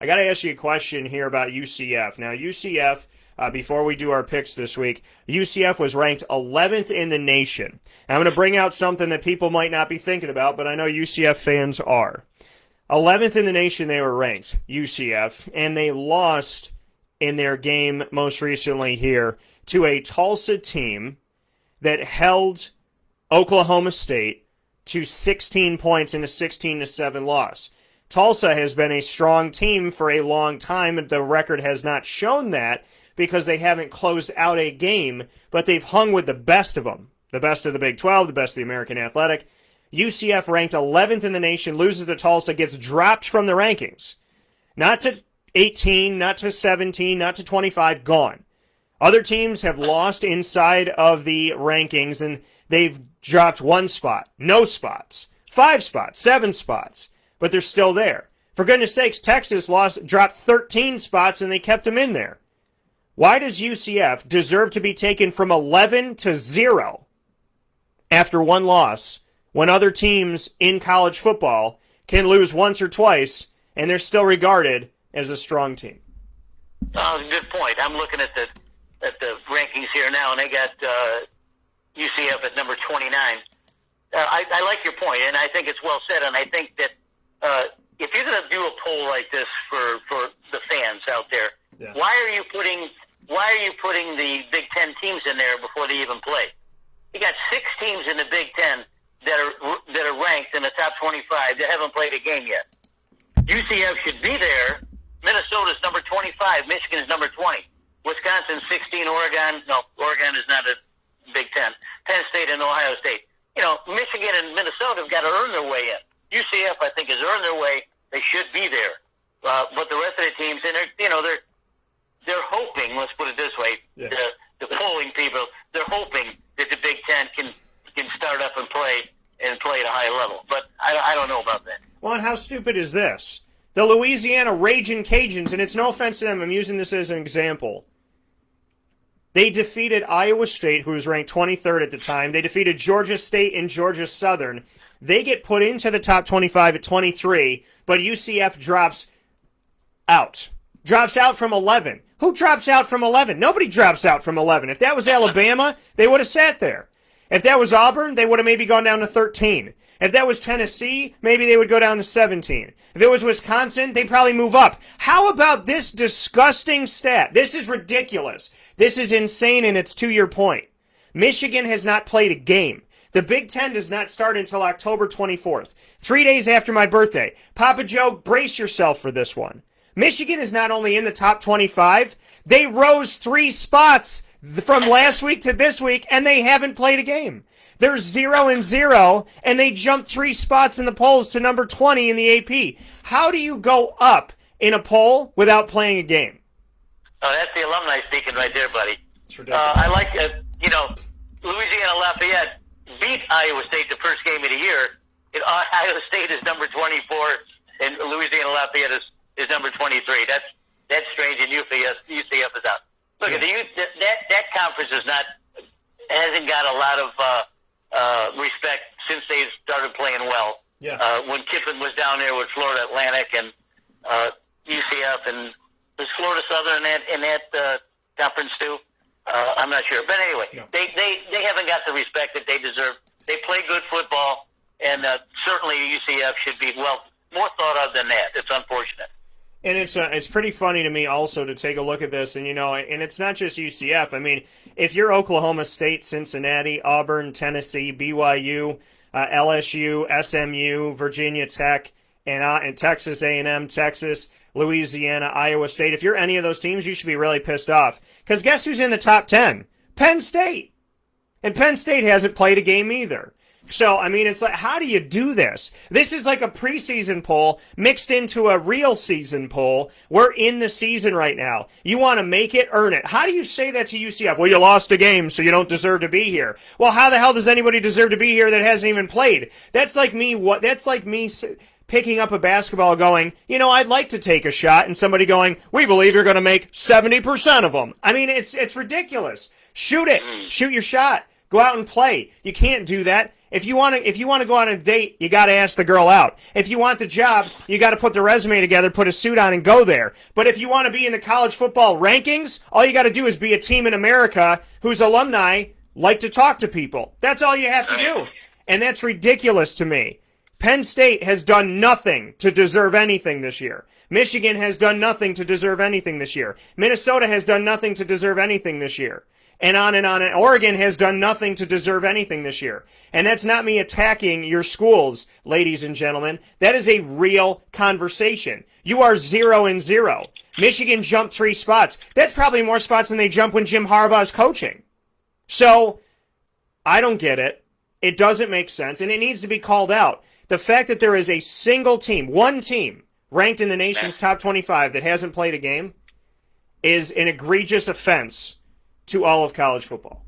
I got to ask you a question here about UCF. Now, UCF, before we do our picks this week, UCF was ranked 11th in the nation. And I'm going to bring out something that people might not be thinking about, but I know UCF fans are. 11th in the nation they were ranked, UCF, and they lost in their game most recently here to a Tulsa team that held Oklahoma State to 16 points in a 16-7 loss. Tulsa has been a strong team for a long time, and the record has not shown that because they haven't closed out a game, but they've hung with the best of them, the best of the Big 12, the best of the American Athletic. UCF ranked 11th in the nation, loses to Tulsa, gets dropped from the rankings. Not to 18, not to 17, not to 25, gone. Other teams have lost inside of the rankings, and they've dropped one spot, no spots, 5 spots, 7 spots. But they're still there. For goodness sakes, Texas dropped 13 spots and they kept them in there. Why does UCF deserve to be taken from 11 to 0 after one loss when other teams in college football can lose once or twice and they're still regarded as a strong team? Good point. I'm looking at the rankings here now, and they got UCF at number 29. I like your point, and I think it's well said, and I think that if you're going to do a poll like this for the fans out there, yeah. why are you putting the Big Ten teams in there before they even play? You got 6 teams in the Big Ten that are ranked in the top 25 that haven't played a game yet. UCF should be there. Minnesota's number 25. Michigan's number 20. Wisconsin 16. Oregon is not a Big Ten. Penn State and Ohio State. You know, Michigan and Minnesota have got to earn their way in. UCF, I think, has earned their way. They should be there. But the rest of the teams, and they're hoping. Let's put it this way: yeah. the polling people, they're hoping that the Big Ten can start up and play at a high level. But I don't know about that. Well, and how stupid is this? The Louisiana Ragin' Cajuns, and it's no offense to them, I'm using this as an example. They defeated Iowa State, who was ranked 23rd at the time. They defeated Georgia State and Georgia Southern. They get put into the top 25 at 23, but UCF drops out. Drops out from 11. Who drops out from 11? Nobody drops out from 11. If that was Alabama, they would have sat there. If that was Auburn, they would have maybe gone down to 13. If that was Tennessee, maybe they would go down to 17. If it was Wisconsin, they'd probably move up. How about this disgusting stat? This is ridiculous. This is insane, and it's to your point. Michigan has not played a game. The Big Ten does not start until October 24th, 3 days after my birthday. Papa Joe, brace yourself for this one. Michigan is not only in the top 25, they rose 3 spots from last week to this week, and they haven't played a game. They're 0-0, and they jumped 3 spots in the polls to number 20 in the AP. How do you go up in a poll without playing a game? Oh, that's the alumni speaking right there, buddy. It's ridiculous. I like Louisiana Lafayette beat Iowa State the first game of the year. Iowa State is number 24, and Louisiana Lafayette is number 23. That's strange, and UCF is out. Look, at that conference hasn't got a lot of respect since they started playing well. Yeah. When Kiffin was down there with Florida Atlantic and UCF, and was Florida Southern in that conference too? I'm not sure, but anyway, no. They haven't got the respect that they deserve. They play good football, and certainly UCF should be more thought of than that. It's unfortunate. And it's pretty funny to me also to take a look at this, and and it's not just UCF. I mean, if you're Oklahoma State, Cincinnati, Auburn, Tennessee, BYU, LSU, SMU, Virginia Tech, and Texas A&M, Texas, Louisiana, Iowa State, if you're any of those teams, you should be really pissed off. Because guess who's in the top 10? Penn State. And Penn State hasn't played a game either. So, I mean, it's like, how do you do this? This is like a preseason poll mixed into a real season poll. We're in the season right now. You want to make it, earn it. How do you say that to UCF? Well, you lost a game, so you don't deserve to be here. Well, how the hell does anybody deserve to be here that hasn't even played? That's like me picking up a basketball going, I'd like to take a shot, and somebody going, we believe you're going to make 70% of them. I mean, it's ridiculous. Shoot it. Shoot your shot. Go out and play. You can't do that. If you want to go on a date, you got to ask the girl out. If you want the job, you got to put the resume together, put a suit on, and go there. But if you want to be in the college football rankings, all you got to do is be a team in America whose alumni like to talk to people. That's all you have to do. And that's ridiculous to me. Penn State has done nothing to deserve anything this year. Michigan has done nothing to deserve anything this year. Minnesota has done nothing to deserve anything this year. And on and on. And Oregon has done nothing to deserve anything this year. And that's not me attacking your schools, ladies and gentlemen. That is a real conversation. You are 0-0. Michigan jumped 3 spots. That's probably more spots than they jump when Jim Harbaugh is coaching. So, I don't get it. It doesn't make sense, and it needs to be called out. The fact that there is a single team, one team, ranked in the nation's top 25 that hasn't played a game is an egregious offense to all of college football.